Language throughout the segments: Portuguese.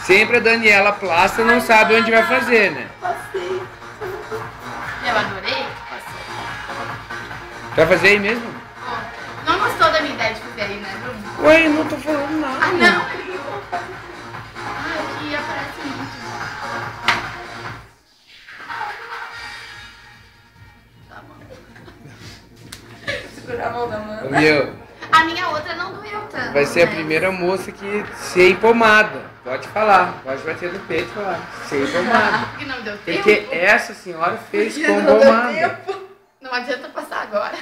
Sempre a Daniela Plasta não sabe onde vai fazer, né? Passei. Eu adorei. Passei. Vai fazer aí mesmo? Não gostou da minha ideia de fazer aí, né, Bruno? Ué, eu não tô falando nada. Ah, não. Ah, aqui aparece muito. Tá bom. Segurar a mão da Amanda. Meu, A minha outra não doeu tanto. vai ser a né? primeira moça que sem pomada. Pode falar, pode bater no peito e falar. Sem pomada. Porque não deu tempo. Porque essa senhora fez Porque com não deu pomada. tempo. Não adianta passar agora.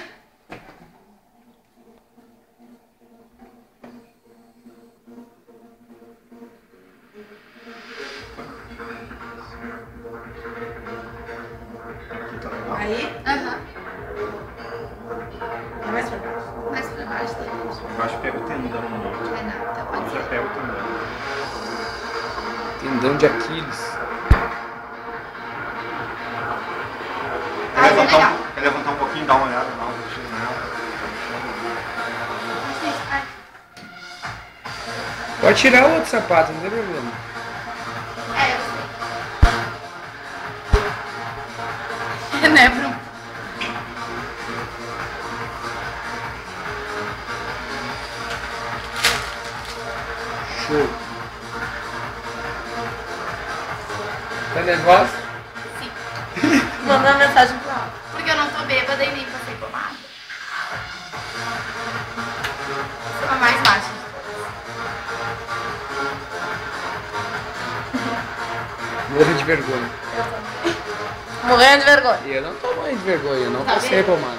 Aqui tá legal. Aí, Aham. vai mais pra baixo. Mais pra baixo dele. Embaixo pega o tendão no outro. É, não, então pode Já ser. pega o tendão. Tendão de Aquiles. Ah, é legal. Quer levantar um pouquinho, dar uma olhada, dar uma mexida nela. Ai, Pode tirar o outro sapato, não tem problema. é, eu sei. Né, Bruno? Show. Tá nervosa? Sim. Mandou uma mensagem pro Rafa. Porque eu não tô bêbada e nem passei pomada. Sou a mais baixa de todas. Morro de vergonha. Morrendo de vergonha. E eu não tô morrendo de vergonha, eu não Tá passei vendo? pomada.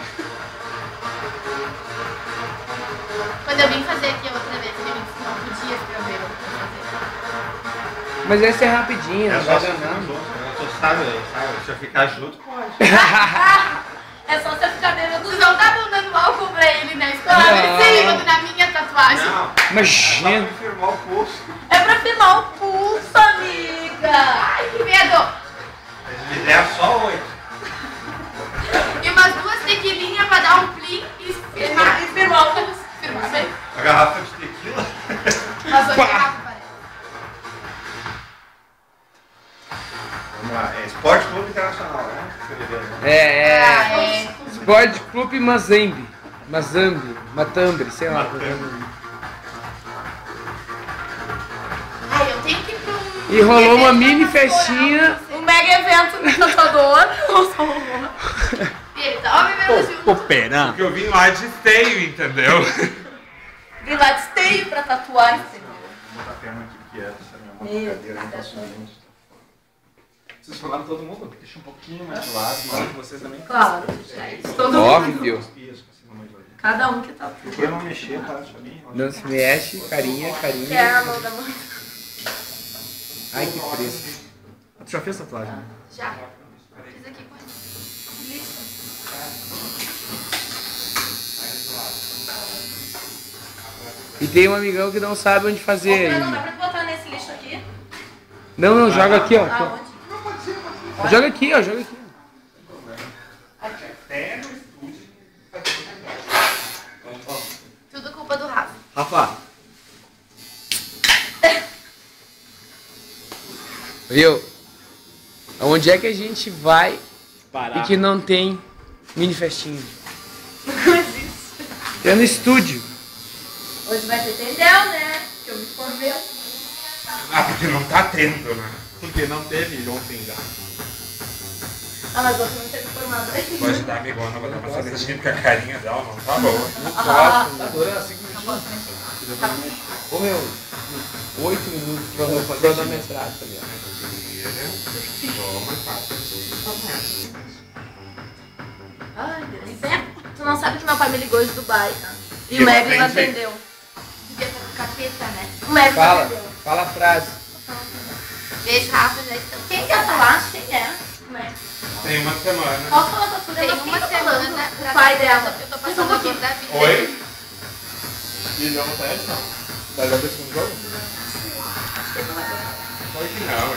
Quando eu vim fazer aqui a outra vez, ele me disse que não podia ficar bêbada pra fazer. Mas essa é rapidinha, É não só vai se dar ficar nada. junto, né? Eu tô, sabe? Se eu ficar junto, pode. É só você ficar bebendo. Vocês não estavam dando álcool pra ele na escola? Não. Ele se liga na minha tatuagem. Não, só pra Imagina. me firmar o pulso. É pra firmar o pulso, amiga. Ai, que medo! Eles me deram só 8. E umas 2 tequilinhas pra dar um plim e firmar. E firmar o pulso. Firmar bem. A garrafa de tequila. Mas hoje Pá. é rápido, parece. Vamos lá, é Esporte Clube Internacional, né? É, Ah, é. é. Sport Clube Mazembe. Matambre, sei lá. Ai, eu tenho que ir pra um... E rolou uma evento mini pastoral, festinha. não Um mega evento do tatuador. sei. Ele tava bebendo junto. Pera. Porque eu vim lá de esteio, entendeu? Vim lá de esteio pra tatuar, entendeu? Vou botar a perna aqui, que é essa minha mão Meu cadeira, não Deus. posso muito. Vocês falaram todo mundo? Deixa um pouquinho mais de lado, na hora que vocês também. Claro. Todo Óbvio. Isso, assim, mais de lado. Cada um que tatua. Se eu não mexer, tá? Deixa bem. Não se mexe, carinha, Quer a carinha. mão da mãe? Ai, que fresco. Tu já fez tatuagem, né? Já. Fiz aqui com ele. Lixo. E tem um amigão que não sabe onde fazer Não dá ainda. pra botar nesse lixo aqui? Não, não, joga aqui, ó. Aonde? Joga aqui, ó, joga aqui. Até no estúdio. Tudo culpa do Rafa. Rafa, Viu? Onde é que a gente vai e Parar. que não tem mini festinha? Não existe. É no estúdio. Hoje vai ter tendel, né? Que eu me formei. ah, porque não tá tendo, né? Porque não teve ontem já. Ah, mas você não teve formado aí. Vou ajudar a amigona, vou dar uma sabetinha porque a carinha dela não tá boa. Ah, Ô meu, 8 minutos cronometrado, tá ligado? Ai, Deus. Tu não sabe que meu pai me ligou de Dubai, tá? E Que o Meglis frente, hein? atendeu. Devia estar com capeta, né? O Meglis Fala, atendeu. fala a frase. Beijo, Rafa, já estão. Quem que é tua? Quem é? O Meglis. Tem uma semana. Posso falar com a sua Tem mas uma quem tá semana falando? pra O pai dela. Eu tô passando aqui da vida. Oi? E não tá não. Vai dar pra esse jogo? Acho que ele não vai gostar. Pode que não,